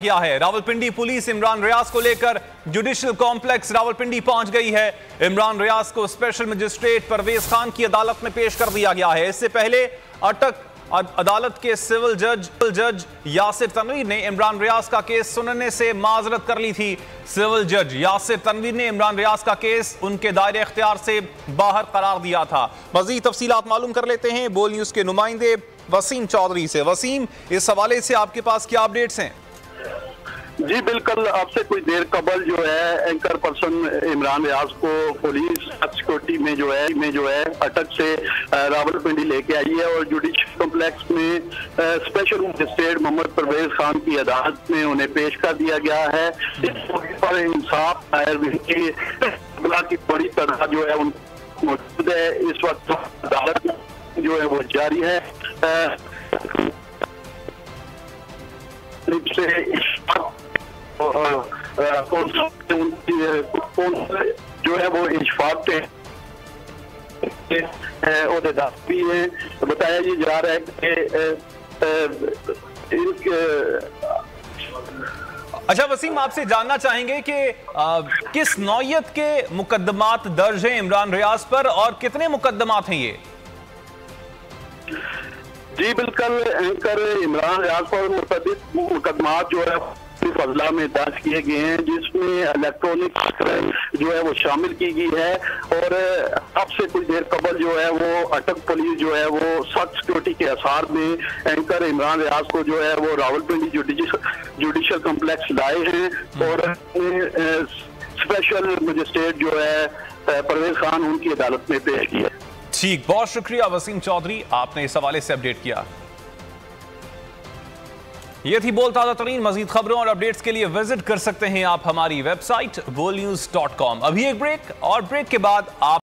किया है। रावलपिंडी पुलिस इमरान रियाज को लेकर जुडिशियल कॉम्प्लेक्स रावलपिंडी पहुंच गई है। इमरान रियाज को स्पेशल मजिस्ट्रेट परवेज खान की अदालत में पेश कर दिया गया है। इससे पहले अटक अदालत के सिविल जज यासिर तनवीर ने इमरान रियाज का केस सुनने से माजरत कर ली थी। सिविल जज यासिर तनवीर ने इमरान रियाज का केस उनके दायरे इख्तियार से बाहर करार दिया था। मजीद तफसीलात मालूम कर लेते हैं बोल न्यूज के नुमाइंदे वसीम चौधरी से। वसीम, इस हवाले से आपके पास क्या अपडेट्स हैं? जी बिल्कुल, आपसे कुछ देर कबल जो है एंकर पर्सन इमरान रियाज को पुलिस सिक्योरिटी में जो है अटक से रावलपिंडी लेके आई है और जुडिशियल कॉम्प्लेक्स में स्पेशल मजिस्ट्रेट मोहम्मद परवेज खान की अदालत में उन्हें पेश कर दिया गया है। इस मौके पर इंसाफ की बड़ी तरह जो है मौजूद है। इस वक्त अदालत जो है वो जारी है। जो है वो इशफाक पे भी है। बताया ये जा रहा है कि अच्छा वसीम, आपसे जानना चाहेंगे कि किस नौयत के मुकदमात दर्ज हैं इमरान रियाज पर और कितने मुकदमात हैं ये? जी बिल्कुल, एंकर इमरान रियाज पर मुतअद्दिद मुकदमात जो है फजला में दर्ज किए गए हैं, जिसमें इलेक्ट्रॉनिक जो है वो शामिल की गई है। और अब से कुछ देर कबल जो है वो अटक पुलिस जो है वो सख्त सिक्योरिटी के आसार में एंकर इमरान रियाज को जो है वो रावलपिंडी जुडिशियल कॉम्प्लेक्स लाए हैं और स्पेशल मजिस्ट्रेट जो है परवेज खान उनकी अदालत में पेश किया। ठीक, बहुत शुक्रिया वसीम चौधरी, आपने इस हवाले से अपडेट किया। ये थी बोल ताजा तरीन। मजीद खबरों और अपडेट्स के लिए विजिट कर सकते हैं आप हमारी वेबसाइट bolnews.com। अभी एक ब्रेक और ब्रेक के बाद आप